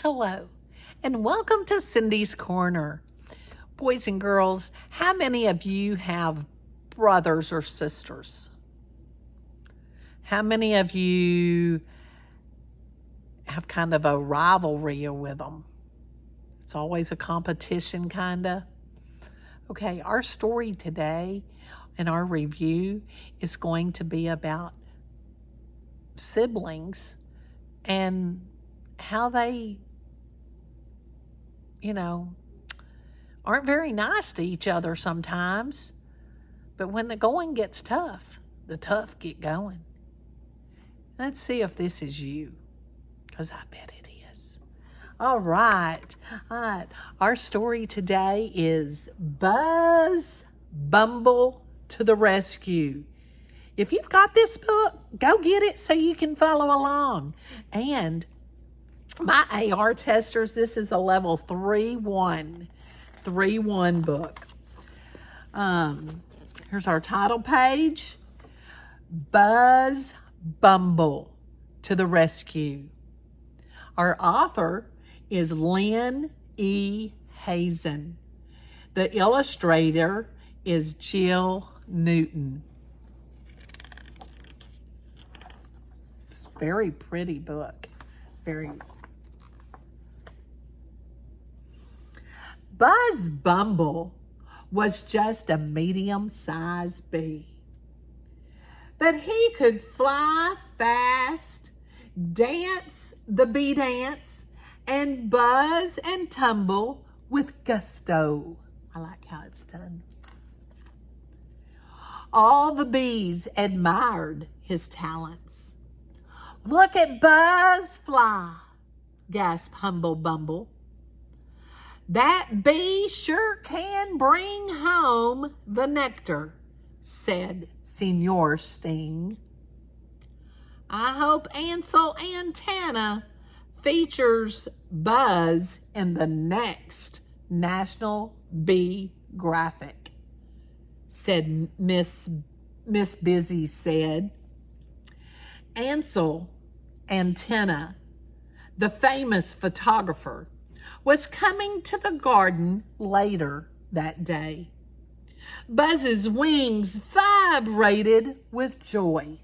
Hello, and welcome to Cindy's Corner. Boys and girls, how many of you have brothers or sisters? How many of you have kind of a rivalry with them? It's always a competition, kind of. Okay, our story today and our review is going to be about siblings and how they, aren't very nice to each other sometimes. But when the going gets tough, the tough get going. Let's see if this is you, because I bet it is. All right. Our story today is Buzz Bumble to the Rescue. If you've got this book, go get it so you can follow along. And my AR testers, this is a level 3-1 book. Here's our title page. Buzz Bumble to the Rescue. Our author is Lynn E. Hazen. The illustrator is Jill Newton. It's a very pretty book. Buzz Bumble was just a medium-sized bee. But he could fly fast, dance the bee dance, and buzz and tumble with gusto. I like how it's done. All the bees admired his talents. "Look at Buzz fly," gasped Humble Bumble. "That bee sure can bring home the nectar," said Senor Sting. "I hope Ansel Antenna features Buzz in the next National Bee Graphic," said Miss Busy said. Ansel Antenna, the famous photographer, was coming to the garden later that day. Buzz's wings vibrated with joy.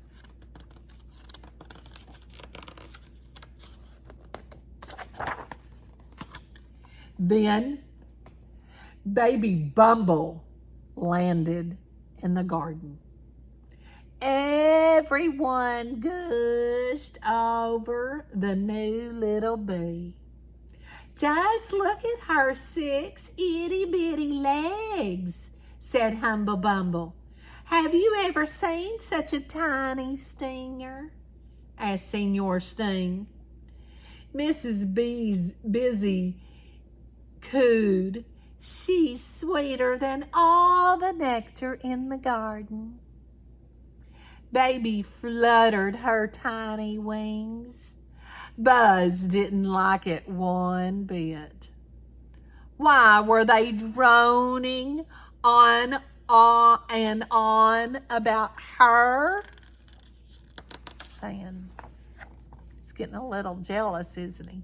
Then baby Bumble landed in the garden. Everyone gushed over the new little bee. "Just look at her 6 itty-bitty legs," said Humble Bumble. "Have you ever seen such a tiny stinger?" asked Senor Sting. Mrs. Busy cooed, "She's sweeter than all the nectar in the garden." Baby fluttered her tiny wings. Buzz didn't like it one bit. Why were they droning on and on about her? Saying he's getting a little jealous, isn't he?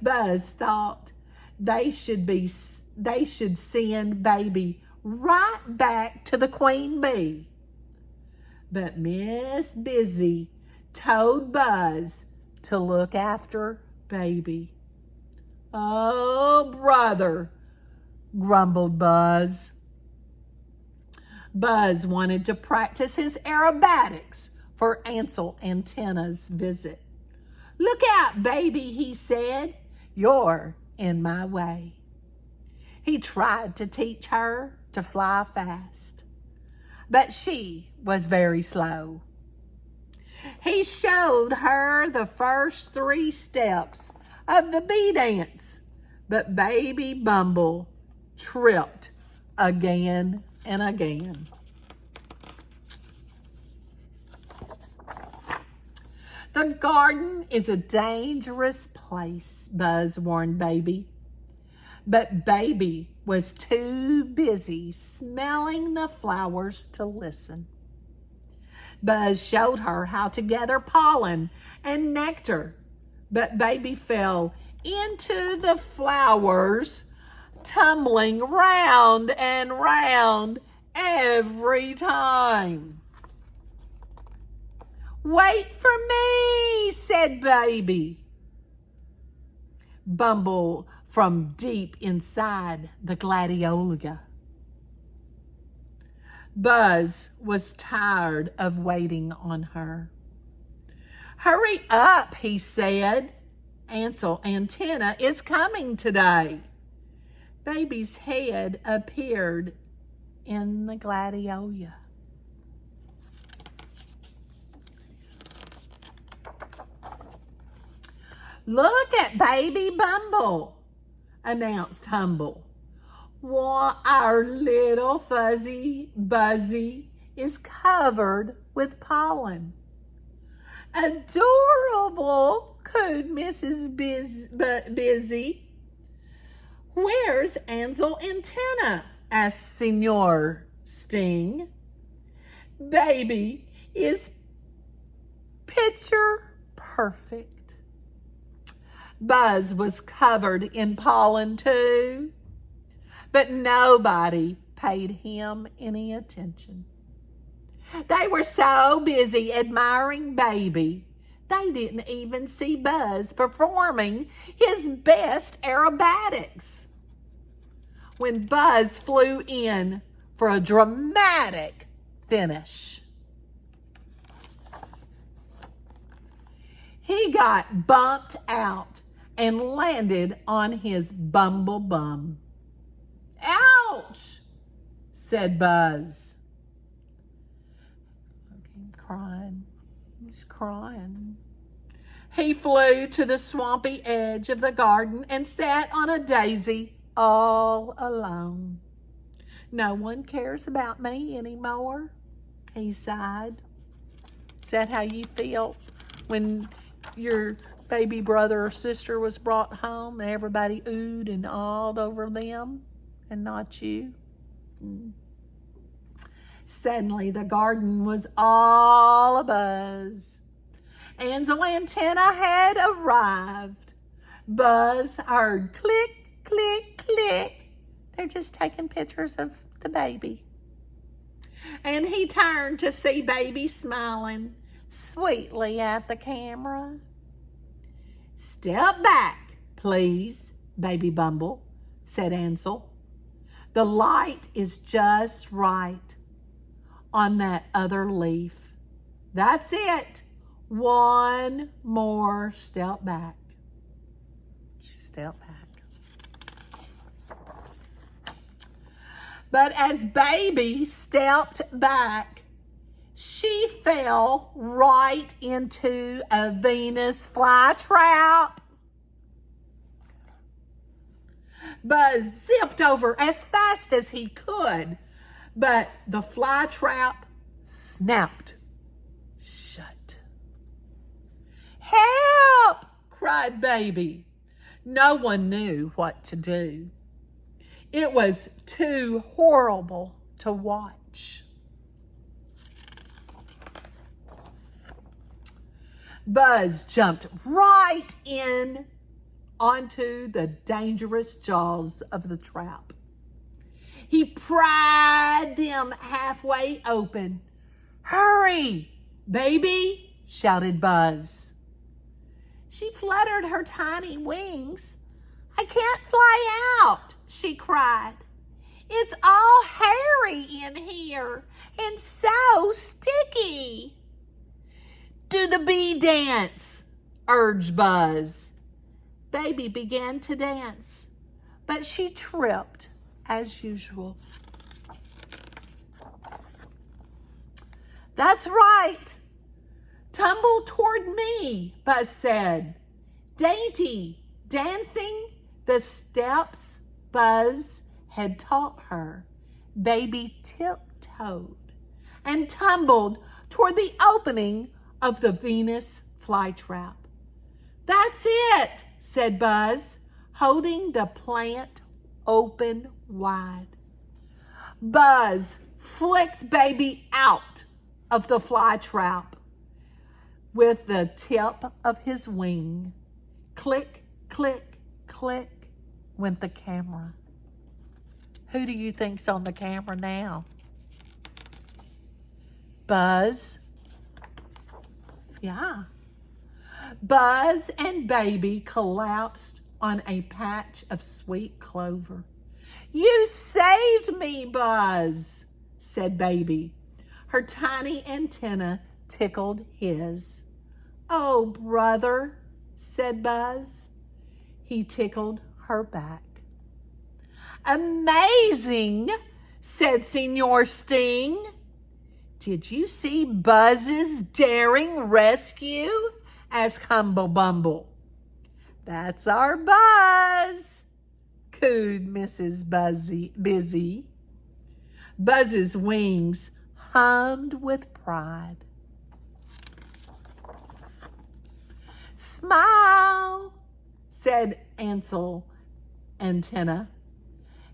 Buzz thought they should send baby right back to the queen bee. But Miss Busy told Buzz to look after baby. "Oh, brother," grumbled Buzz. Buzz wanted to practice his aerobatics for Ansel Antenna's visit. "Look out, baby," he said. "You're in my way." He tried to teach her to fly fast, but she was very slow. He showed her the first 3 steps of the bee dance, but baby Bumble tripped again and again. "The garden is a dangerous place," Buzz warned baby. But baby was too busy smelling the flowers to listen. Buzz showed her how to gather pollen and nectar, But baby fell into the flowers, tumbling round and round every time. "Wait for me," said baby. Bumble from deep inside the gladiolus. Buzz was tired of waiting on her. "Hurry up," he said. "Ansel Antenna is coming today." Baby's head appeared in the gladiolus. "Look at baby Bumble," announced Humble. "Why, our little fuzzy Buzzy is covered with pollen." "Adorable," cooed Mrs. Busy. "Where's Ansel Antenna?" asked Senor Sting. "Baby is picture perfect." Buzz was covered in pollen too, but nobody paid him any attention. They were so busy admiring baby, they didn't even see Buzz performing his best aerobatics. When Buzz flew in for a dramatic finish, he got bumped out and landed on his Bumble bum. "Ouch," said Buzz. He's crying. He flew to the swampy edge of the garden and sat on a daisy all alone. "No one cares about me anymore," he sighed. Is that how you felt when your baby brother or sister was brought home and everybody oohed and awed over them and not you? Suddenly the garden was all abuzz. Ansel Antenna had arrived. Buzz heard click, click, click. They're just taking pictures of the baby. And he turned to see baby smiling sweetly at the camera. "Step back, please, baby Bumble," said Ansel. "The light is just right on that other leaf. That's it. One more step back." Step back. But as baby stepped back, she fell right into a Venus flytrap. Buzz zipped over as fast as he could, but the flytrap snapped shut. "Help!" cried baby. No one knew what to do. It was too horrible to watch. Buzz jumped right in onto the dangerous jaws of the trap. He pried them halfway open. "Hurry, baby!" shouted Buzz. She fluttered her tiny wings. "I can't fly out," she cried. "It's all hairy in here and so sticky." "Do the bee dance," urged Buzz. Baby began to dance, but she tripped as usual. "That's right. Tumble toward me," Buzz said. Dainty dancing the steps Buzz had taught her, baby tiptoed and tumbled toward the opening of the Venus flytrap. "That's it," said Buzz, holding the plant open wide. Buzz flicked baby out of the flytrap with the tip of his wing. Click, click, click went the camera. Who do you think's on the camera now? Buzz. Yeah. Buzz and Baby collapsed on a patch of sweet clover. You saved me, Buzz, said Baby. Her tiny antenna tickled his. Oh, brother, said Buzz. He tickled her back. Amazing, said Senor Sting. Did you see Buzz's daring rescue? Asked Humble Bumble. That's our Buzz, cooed Mrs. Busy. Buzz's wings hummed with pride. Smile, said Ansel Antenna.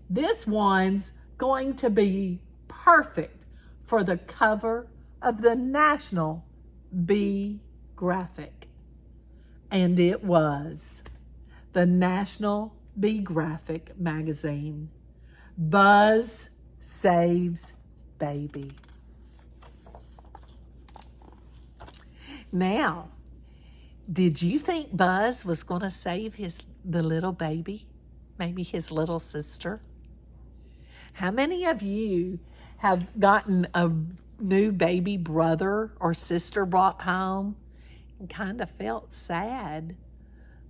This one's going to be perfect for the cover of the National Bee Graphic. And it was the National Bee Graphic magazine. Buzz saves Baby. Now, did you think Buzz was going to save the little baby? Maybe his little sister? How many of you have gotten a new baby brother or sister brought home and kind of felt sad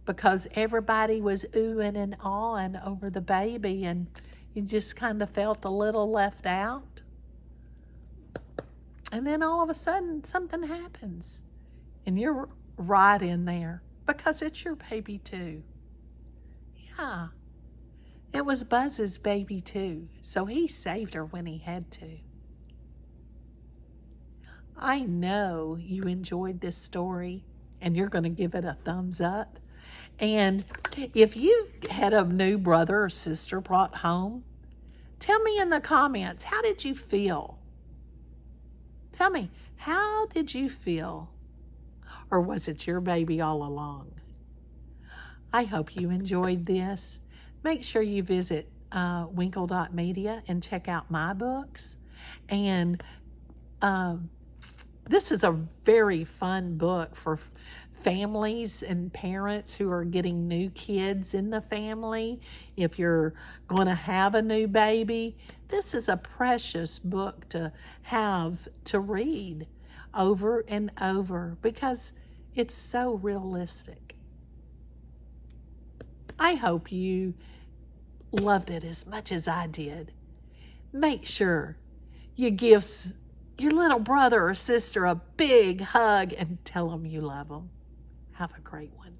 because everybody was oohing and awing over the baby and you just kind of felt a little left out? And then all of a sudden something happens and you're right in there because it's your baby too. Yeah, it was Buzz's baby too, so he saved her when he had to. I know you enjoyed this story and you're going to give it a thumbs up. And if you had a new brother or sister brought home, tell me in the comments, how did you feel? Tell me, how did you feel? Or was it your baby all along? I hope you enjoyed this. Make sure you visit winkle.media and check out my books. And this is a very fun book for families and parents who are getting new kids in the family. If you're going to have a new baby, this is a precious book to have to read over and over because it's so realistic. I hope you loved it as much as I did. Make sure you give your little brother or sister a big hug and tell them you love them. Have a great one.